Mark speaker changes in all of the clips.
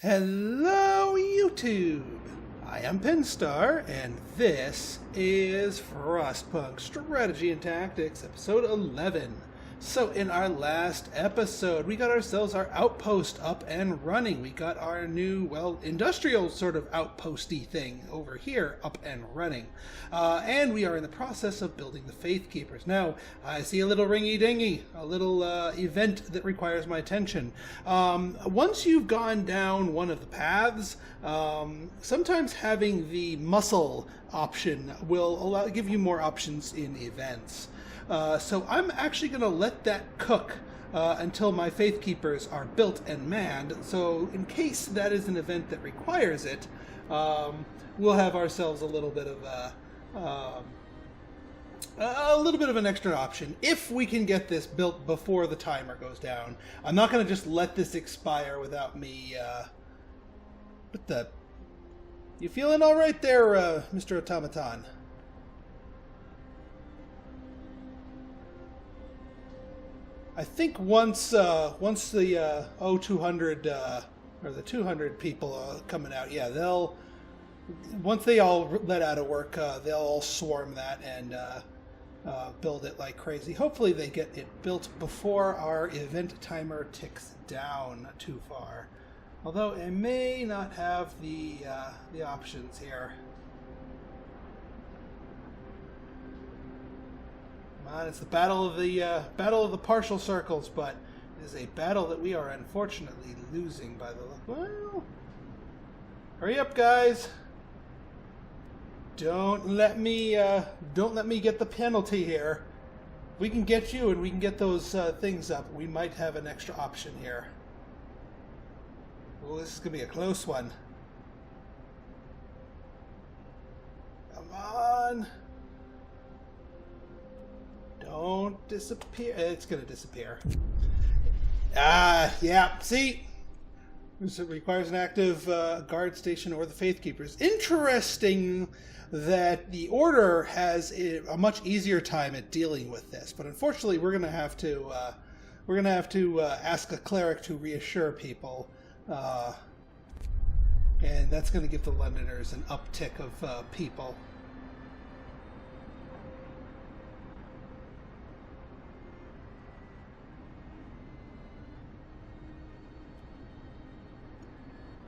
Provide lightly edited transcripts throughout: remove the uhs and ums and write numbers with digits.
Speaker 1: Hello, YouTube! I am Pinstar, and this is Frostpunk Strategy and Tactics, episode 11. So, in our last episode, we got ourselves our outpost up and running. We got our new, industrial sort of outposty thing over here up and running. And we are in the process of building the Faith Keepers. Now, I see a little ringy-dingy, a little event that requires my attention. Once you've gone down one of the paths, sometimes having the muscle option will give you more options in events. So I'm actually going to let that cook until my Faith Keepers are built and manned. So in case that is an event that requires it, we'll have ourselves a little bit of an extra option if we can get this built before the timer goes down. I'm not going to just let this expire without me. What the? You feeling all right there, Mr. Automaton? I think once the 200 or the 200 people are coming out, yeah, once they all let out of work, they'll all swarm that and build it like crazy. Hopefully they get it built before our event timer ticks down too far. Although I may not have the options here. It's the battle of the partial circles, but it is a battle that we are unfortunately losing by the look. Well, hurry up, guys! Don't let me get the penalty here. We can get you, and we can get those things up. We might have an extra option here. Oh, this is gonna be a close one. Come on. Don't disappear. It's going to disappear. Yeah. See? It requires an active guard station or the Faith Keepers. Interesting that the Order has a much easier time at dealing with this, but unfortunately, we're going to have to ask a cleric to reassure people, and that's going to give the Londoners an uptick of people.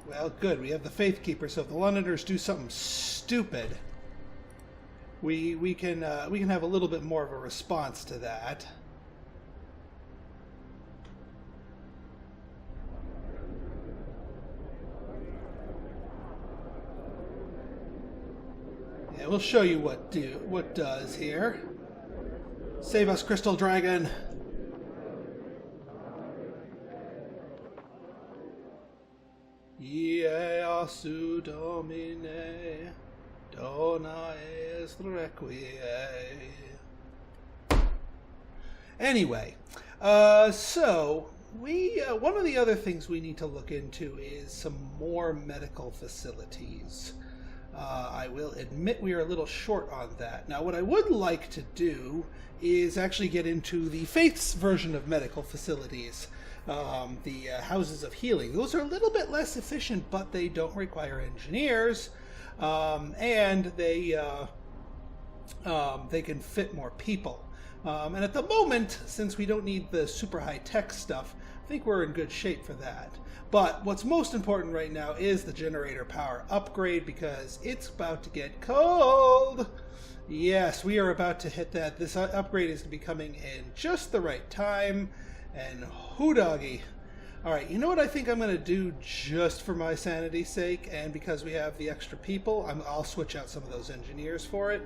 Speaker 1: Well, good. We have the Faith Keeper, so if the Londoners do something stupid, we can have a little bit more of a response to that. Yeah, we'll show you what does here. Save us, Crystal Dragon. Iesu Domine, dona est requie. Anyway, so one of the other things we need to look into is some more medical facilities. I will admit we are a little short on that. Now, what I would like to do is actually get into the Faith's version of medical facilities. The houses of healing. Those are a little bit less efficient, but they don't require engineers, and they can fit more people. And at the moment, since we don't need the super high-tech stuff, I think we're in good shape for that. But what's most important right now is the generator power upgrade, because it's about to get cold. Yes, we are about to hit that. This upgrade is going to be coming in just the right time. And hoo-doggy. Alright, you know what I think I'm going to do just for my sanity's sake, and because we have the extra people, I'll switch out some of those engineers for it,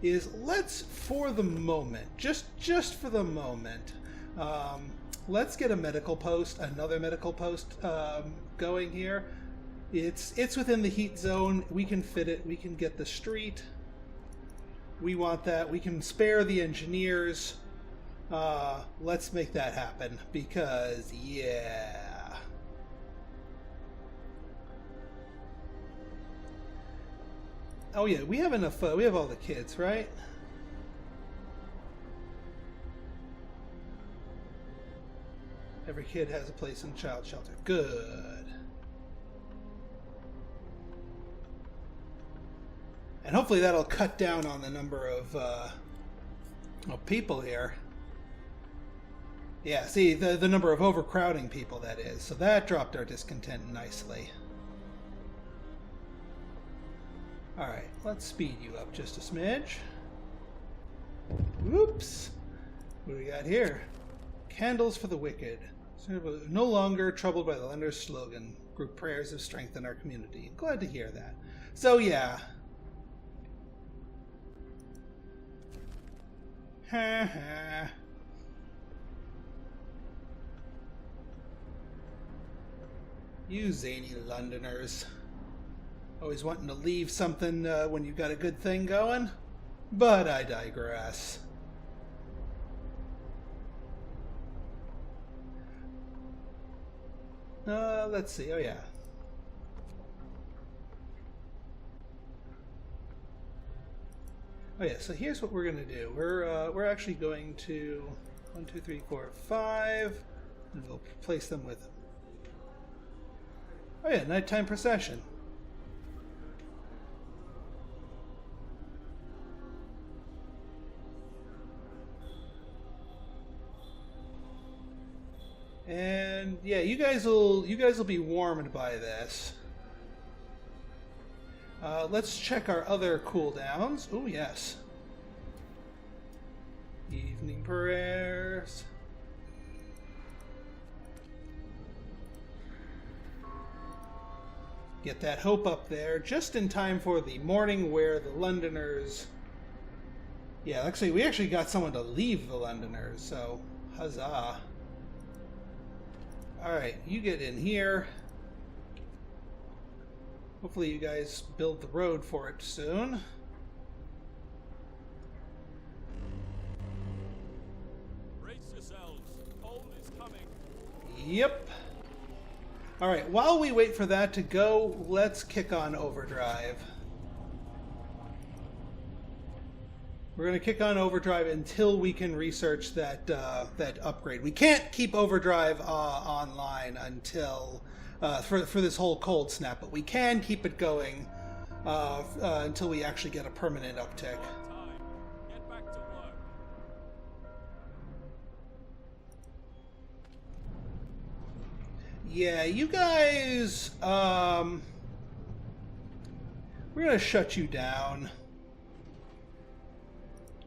Speaker 1: is let's, for the moment, just for the moment, let's get a medical post, another medical post going here. It's within the heat zone. We can fit it. We can get the street. We want that. We can spare the engineers. Let's make that happen, because, yeah. Oh yeah, we have enough, we have all the kids, right? Every kid has a place in the child shelter. Good. And hopefully that'll cut down on the number of people here. Yeah, see, the number of overcrowding people, that is. So that dropped our discontent nicely. Alright, let's speed you up just a smidge. Whoops! What do we got here? Candles for the wicked. No longer troubled by the lender's slogan. Group prayers have strengthened our community. Glad to hear that. So, yeah. Ha ha. You zany Londoners. Always wanting to leave something when you've got a good thing going. But I digress. Let's see. Oh, yeah. Oh, yeah. So here's what we're going to do. We're actually going to 1, 2, 3, 4, 5, and we'll place them with. Oh, yeah. Nighttime procession. And yeah, you guys will be warmed by this. Let's check our other cooldowns. Oh yes. Evening prayers. Get that hope up there just in time for the morning where the Londoners. Yeah, actually, we actually got someone to leave the Londoners, so huzzah. Alright, you get in here. Hopefully you guys build the road for it soon.
Speaker 2: Brace yourselves. Cold is coming.
Speaker 1: Yep. Alright, while we wait for that to go, let's kick on overdrive. We're going to kick on overdrive until we can research that that upgrade. We can't keep overdrive online until for this whole cold snap, but we can keep it going until we actually get a permanent uptick.
Speaker 2: Get back to work.
Speaker 1: Yeah, you guys, we're going to shut you down.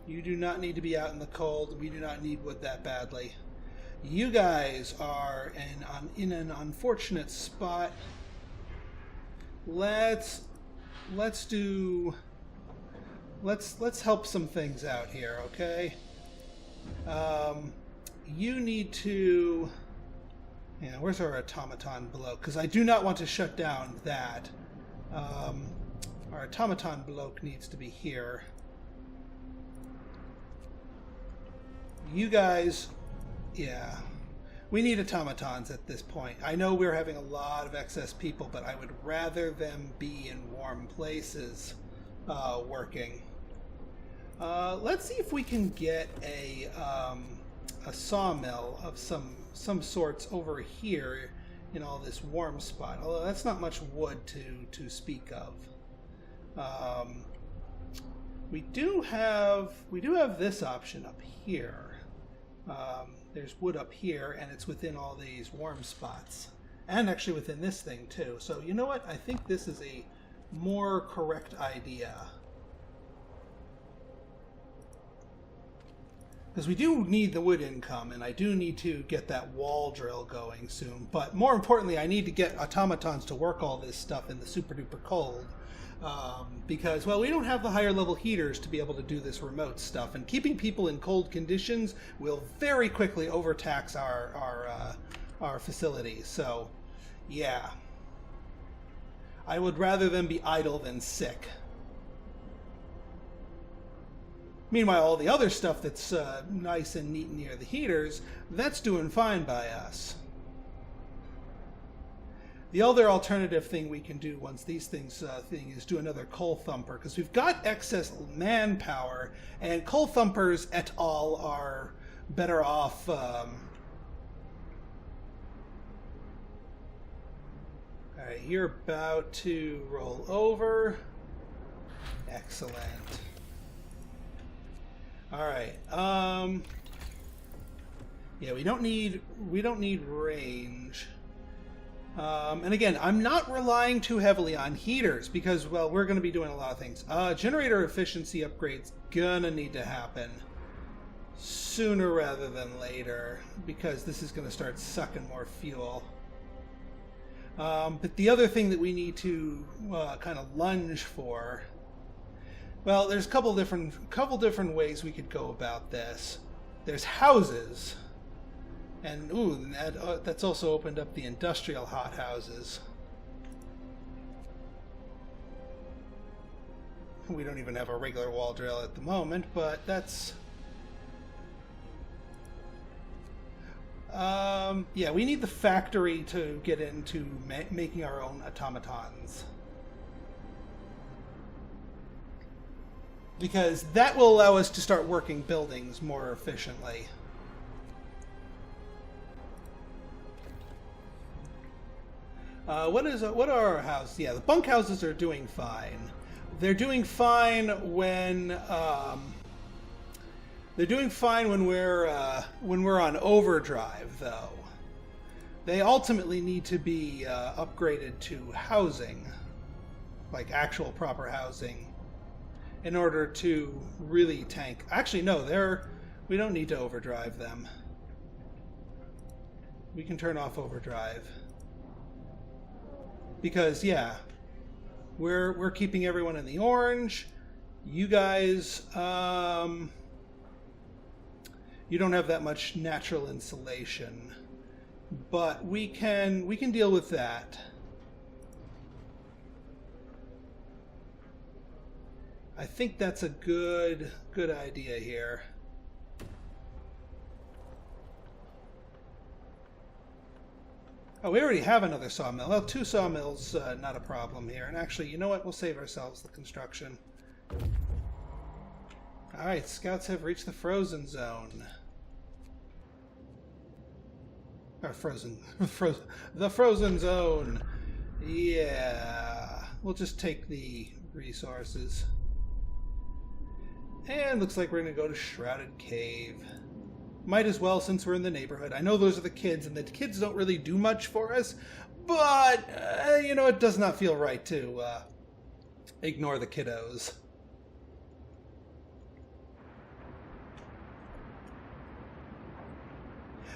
Speaker 1: You do not need to be out in the cold. We do not need wood that badly. You guys are in an unfortunate spot. Let's help some things out here, okay? You need to. Yeah, where's our automaton bloke? Because I do not want to shut down that. Our automaton bloke needs to be here. You guys, yeah, we need automatons at this point. I know we're having a lot of excess people, but I would rather them be in warm places working. Let's see if we can get a sawmill of some sorts over here in all this warm spot. Although that's not much wood to speak of. We do have this option up here. There's wood up here, and it's within all these warm spots, and actually within this thing too. So you know what? I think this is a more correct idea, because we do need the wood income, and I do need to get that wall drill going soon. But more importantly, I need to get automatons to work all this stuff in the super duper cold. Because, well, we don't have the higher level heaters to be able to do this remote stuff, and keeping people in cold conditions will very quickly overtax our facilities. So, yeah, I would rather them be idle than sick. Meanwhile, all the other stuff that's nice and neat near the heaters, that's doing fine by us. The other alternative thing we can do once these things is do another coal thumper, because we've got excess manpower, and coal thumpers et al. Are better off. All right, you're about to roll over. Excellent. All right. Yeah, we don't need range. And again, I'm not relying too heavily on heaters because, well, we're going to be doing a lot of things. Generator efficiency upgrades gonna need to happen sooner rather than later because this is going to start sucking more fuel. But the other thing that we need to kind of lunge for, well, there's a couple different ways we could go about this. There's houses, and ooh, that's also opened up the industrial hothouses. We don't even have a regular wall drill at the moment, but that's... yeah, we need the factory to get into making our own automatons. Because that will allow us to start working buildings more efficiently. What are our houses? Yeah, the bunkhouses are doing fine. They're doing fine when we're on overdrive, though. They ultimately need to be upgraded to housing, like actual proper housing, in order to really tank. Actually, no, we don't need to overdrive them. We can turn off overdrive. Because, yeah, we're keeping everyone in the orange. You guys, you don't have that much natural insulation, but we can deal with that. I think that's a good idea here. Oh, we already have another sawmill. Well, 2 sawmills, not a problem here. And actually, you know what? We'll save ourselves the construction. Alright, scouts have reached the frozen zone. Or the frozen zone. Yeah. We'll just take the resources. And looks like we're going to go to Shrouded Cave. Might as well, since we're in the neighborhood. I know those are the kids, and the kids don't really do much for us, but, you know, it does not feel right to ignore the kiddos.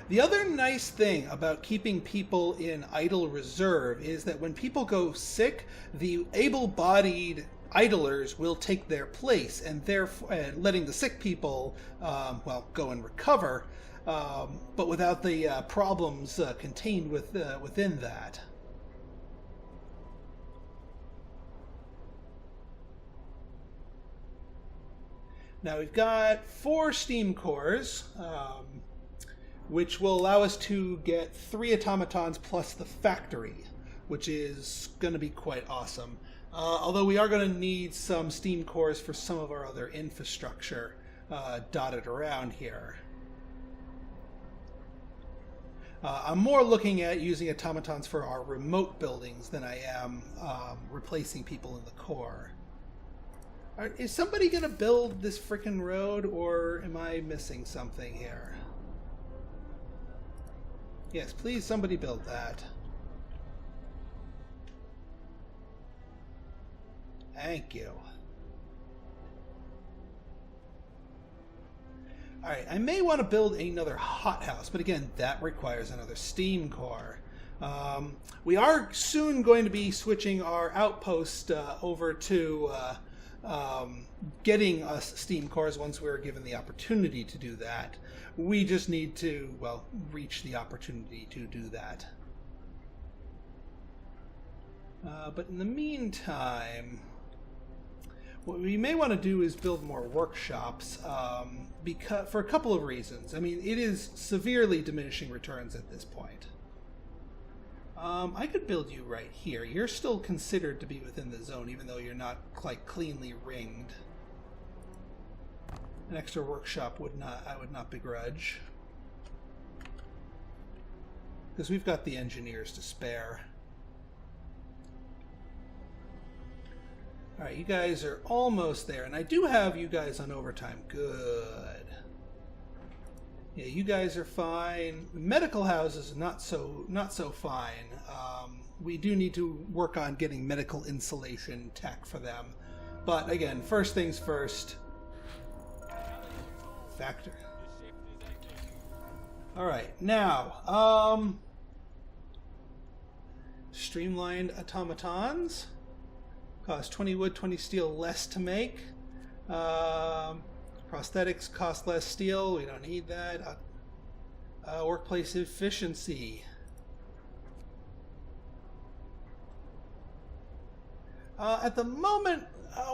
Speaker 1: The other nice thing about keeping people in idle reserve is that when people go sick, the able-bodied idlers will take their place, and therefore letting the sick people, well, go and recover, but without the problems contained within that. Now we've got 4 steam cores, which will allow us to get 3 automatons plus the factory, which is going to be quite awesome. Although we are going to need some steam cores for some of our other infrastructure dotted around here. I'm more looking at using automatons for our remote buildings than I am replacing people in the core. Is somebody going to build this frickin' road, or am I missing something here? Yes, please somebody build that. Thank you. Alright, I may want to build another hothouse, but again, that requires another steam core. We are soon going to be switching our outpost over to getting us steam cores once we're given the opportunity to do that. We just need to, well, reach the opportunity to do that. But in the meantime, what we may want to do is build more workshops, because for a couple of reasons. I mean, it is severely diminishing returns at this point. I could build you right here. You're still considered to be within the zone, even though you're not like cleanly ringed. An extra workshop I would not begrudge, because we've got the engineers to spare. Alright, you guys are almost there. And I do have you guys on overtime. Good. Yeah, you guys are fine. Medical houses, not so fine. We do need to work on getting medical insulation tech for them. But again, first things first. Factor. Alright, now, streamlined automatons. Cost 20 wood, 20 steel less to make. Prosthetics cost less steel. We don't need that. Workplace efficiency. At the moment,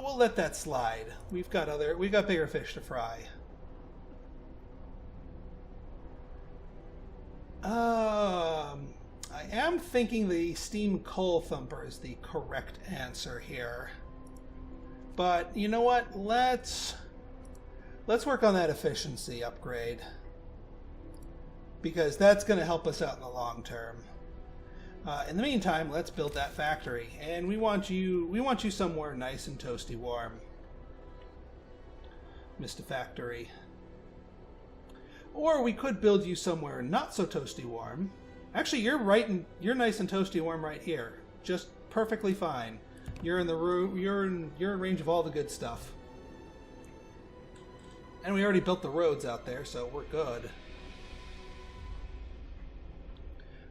Speaker 1: we'll let that slide. We've got bigger fish to fry. I am thinking the steam coal thumper is the correct answer here. But you know what? Let's work on that efficiency upgrade, because that's going to help us out in the long term. In the meantime, let's build that factory, and we want you somewhere nice and toasty warm, Mr. Factory. Or we could build you somewhere not so toasty warm. Actually, you're nice and toasty warm right here, just perfectly fine. You're in the room. You're in range of all the good stuff, and we already built the roads out there, so we're good.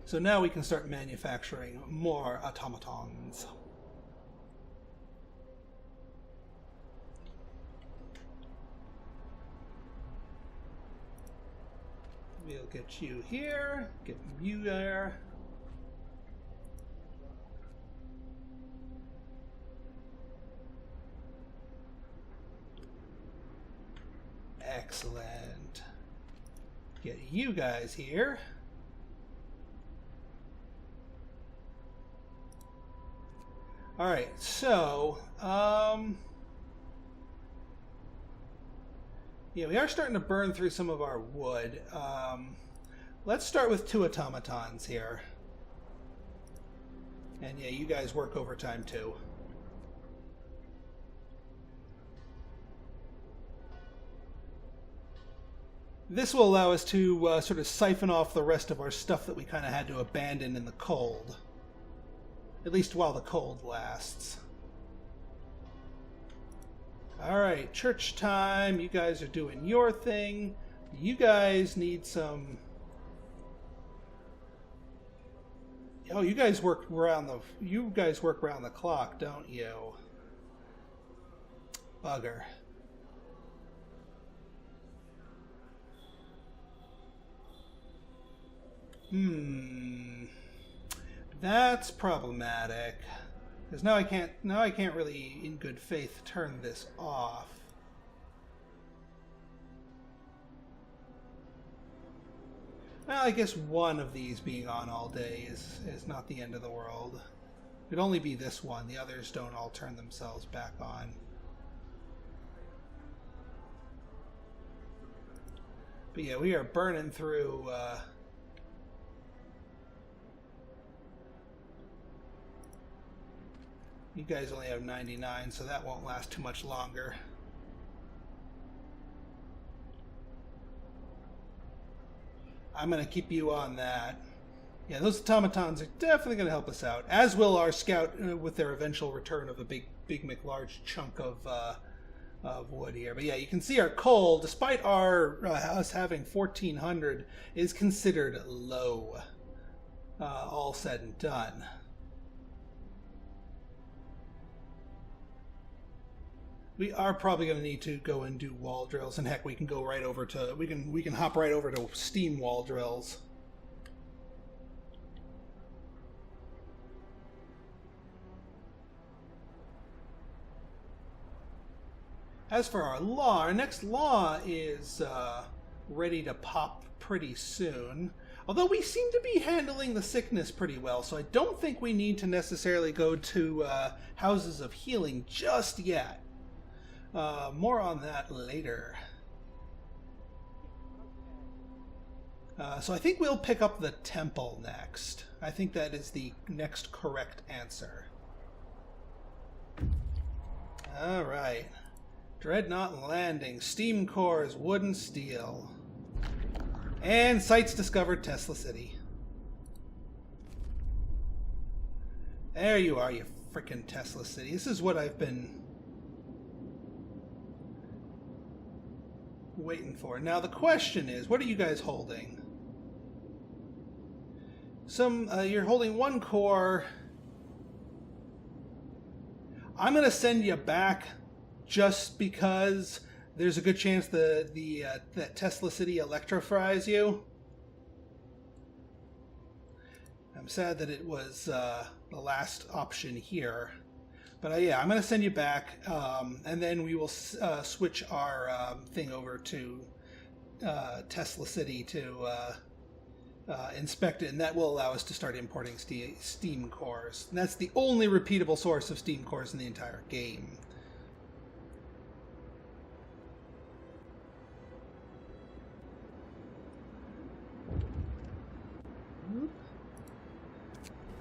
Speaker 1: So now we can start manufacturing more automatons. We'll get you here, get you there. Excellent. Get you guys here. All right, so yeah, we are starting to burn through some of our wood. Let's start with 2 automatons here. And yeah, you guys work overtime too. This will allow us to sort of siphon off the rest of our stuff that we kind of had to abandon in the cold. At least while the cold lasts. Alright, church time. You guys are doing your thing. You guys need some... Oh, you guys work around the clock, don't you? Bugger. That's problematic. Because now I can't really in good faith turn this off. Well, I guess one of these being on all day is not the end of the world. It'd only be this one. The others don't all turn themselves back on. But yeah, we are burning through... You guys only have 99, so that won't last too much longer. I'm going to keep you on that. Yeah, those automatons are definitely going to help us out, as will our scout with their eventual return of a big McLarge chunk of wood here. But yeah, you can see our coal, despite our us having 1,400, is considered low, all said and done. We are probably going to need to go and do wall drills, and heck, we can go right over to we can hop right over to steam wall drills. As for our next law is ready to pop pretty soon. Although we seem to be handling the sickness pretty well, so I don't think we need to necessarily go to houses of healing just yet. More on that later. So I think we'll pick up the temple next. I think that is the next correct answer. Alright. Dreadnought landing. Steam cores, wood and steel. And sites discovered, Tesla City. There you are, you frickin' Tesla City. This is what I've been waiting for. Now the question is, what are you guys holding? You're holding one core. I'm going to send you back just because there's a good chance that Tesla City electrifies you. I'm sad that it was the last option here. But yeah, I'm going to send you back, and then we will switch our thing over to Tesla City to inspect it, and that will allow us to start importing steam cores. And that's the only repeatable source of steam cores in the entire game.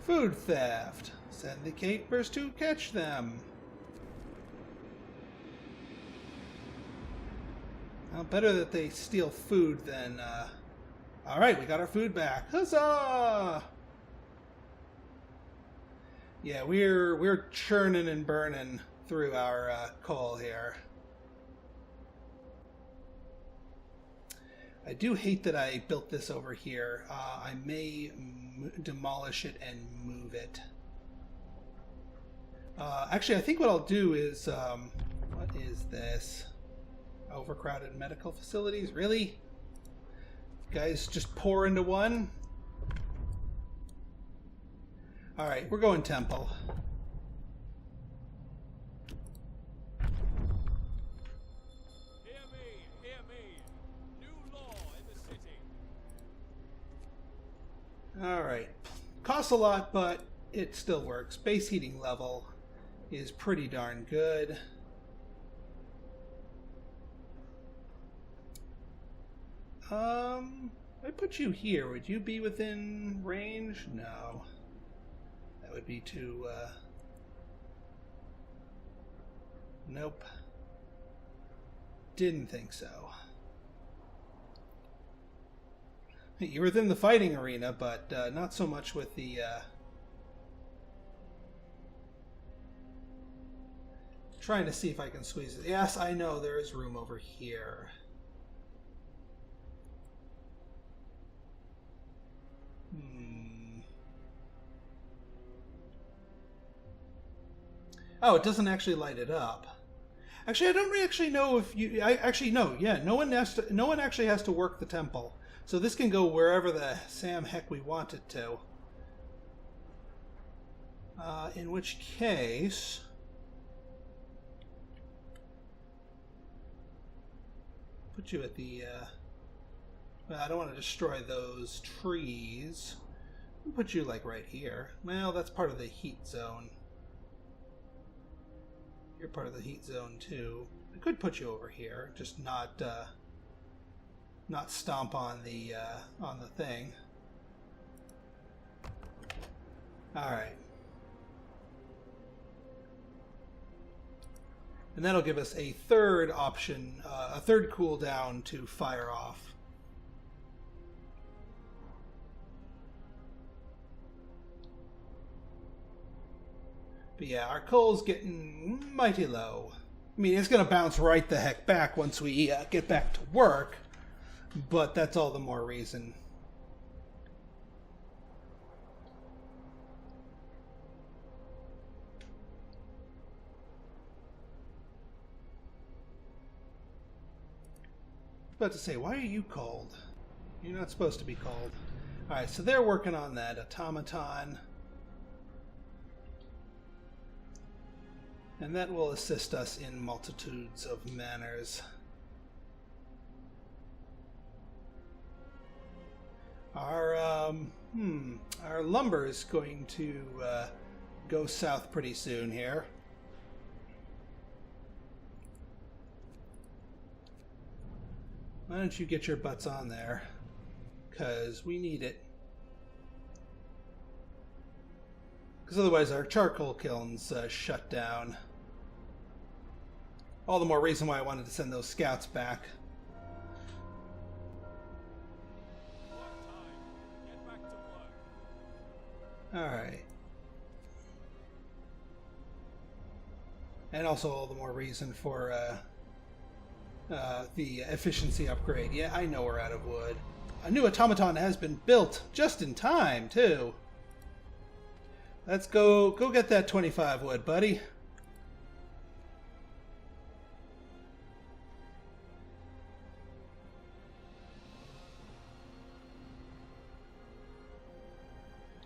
Speaker 1: Food theft. Send the capers to catch them. Well, better that they steal food than... Alright, we got our food back. Huzzah! Yeah, we're churning and burning through our coal here. I do hate that I built this over here. I may demolish it and move it. Actually, I think what I'll do is... what is this? Overcrowded medical facilities? Really? Guys, just pour into one? Alright, we're going temple.
Speaker 2: Hear me. New law in the city.
Speaker 1: Alright. Costs a lot, but it still works. Base heating level is pretty darn good. I put you here. Would you be within range? No. That would be too, Nope. Didn't think so. You're within the fighting arena, but not so much with the, Trying to see if I can squeeze it. Yes, I know there is room over here. Oh, it doesn't actually light it up. Actually, I don't actually know if you... no. Yeah, no one actually has to work the temple. So this can go wherever the Sam heck we want it to. In which case... Put you at the... well, I don't want to destroy those trees. I'll put you, like, right here. Well, that's part of the heat zone. You're part of the heat zone too. I could put you over here, just not stomp on the thing. All right, and that'll give us a third option, a third cooldown to fire off. But yeah, our coal's getting mighty low. I mean, it's going to bounce right the heck back once we get back to work, but that's all the more reason. I was about to say, why are you cold? You're not supposed to be cold. Alright, so they're working on that automaton. And that will assist us in multitudes of manners. Our lumber is going to go south pretty soon here. Why don't you get your butts on there? 'Cause we need it. Because otherwise our charcoal kiln's shut down. All the more reason why I wanted to send those scouts back.
Speaker 2: Work time. Get back to work.
Speaker 1: Alright. And also all the more reason for the efficiency upgrade. Yeah, I know we're out of wood. A new automaton has been built, just in time, too. Let's go get that 25 wood, buddy.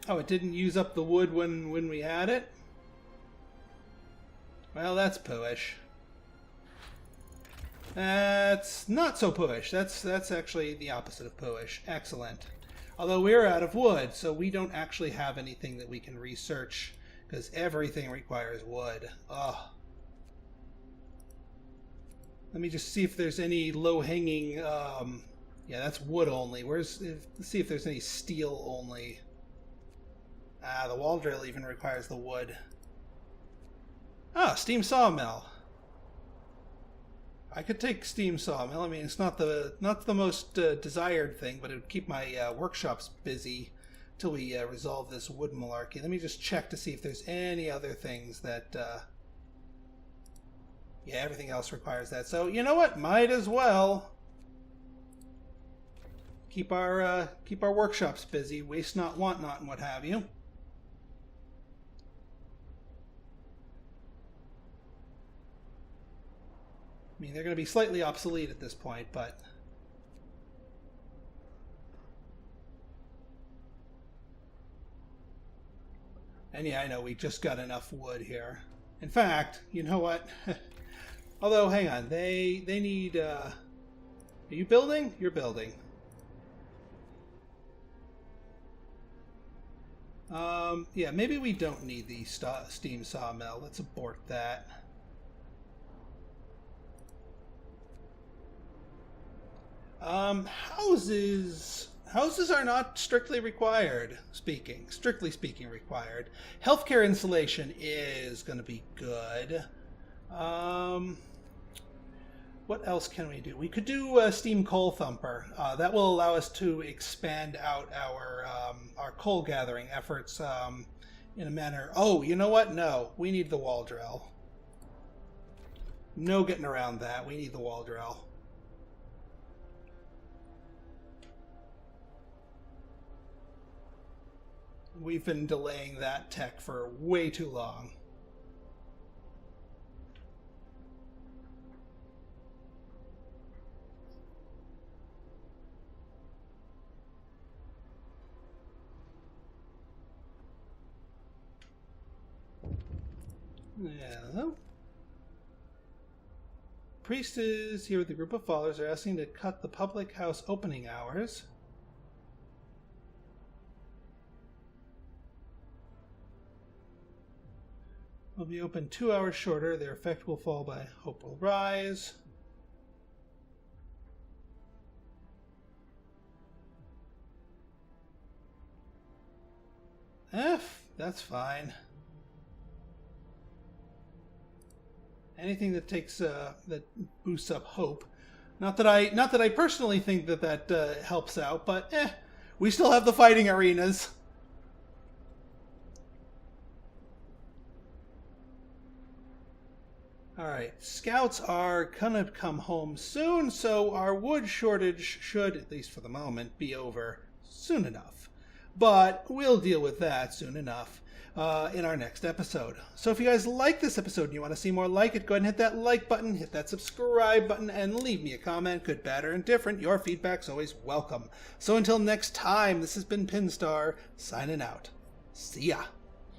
Speaker 1: Oh, it didn't use up the wood when we had it? Well, that's pooish. That's not so pooish. That's actually the opposite of pooish. Excellent. Although we're out of wood, so we don't actually have anything that we can research, because everything requires wood. Ugh. Let me just see if there's any low-hanging... yeah, that's wood only. Let's see if there's any steel only. Ah, the wall drill even requires the wood. Ah, steam sawmill. I could take steam sawmill. I mean, it's not the most desired thing, but it would keep my workshops busy till we resolve this wood malarkey. Let me just check to see if there's any other things that... yeah, everything else requires that. So, you know what? Might as well keep our workshops busy. Waste not, want not, and what have you. I mean, they're going to be slightly obsolete at this point, but... And yeah, I know we just got enough wood here. In fact, you know what? Although, hang on, they need... Are you building? You're building. Yeah, maybe we don't need the steam sawmill. Let's abort that. Houses are not strictly required, strictly speaking required. Healthcare insulation is going to be good. What else can we do? We could do a steam coal thumper. That will allow us to expand out our coal gathering efforts in a manner. Oh, you know what? No, we need the wall drill. No getting around that. We need the wall drill. We've been delaying that tech for way too long. Yeah. Priest is here with a group of followers. They're asking to cut the public house opening hours. Will be open 2 hours shorter. Their effect will fall by hope will rise. That's fine. Anything that takes that boosts up hope. Not that I personally think that helps out, but we still have the fighting arenas. Alright, scouts are gonna come home soon, so our wood shortage should, at least for the moment, be over soon enough. But we'll deal with that soon enough in our next episode. So if you guys like this episode and you want to see more like it, go ahead and hit that like button, hit that subscribe button, and leave me a comment, good, bad, or indifferent. Your feedback's always welcome. So until next time, this has been Pinstar, signing out. See ya.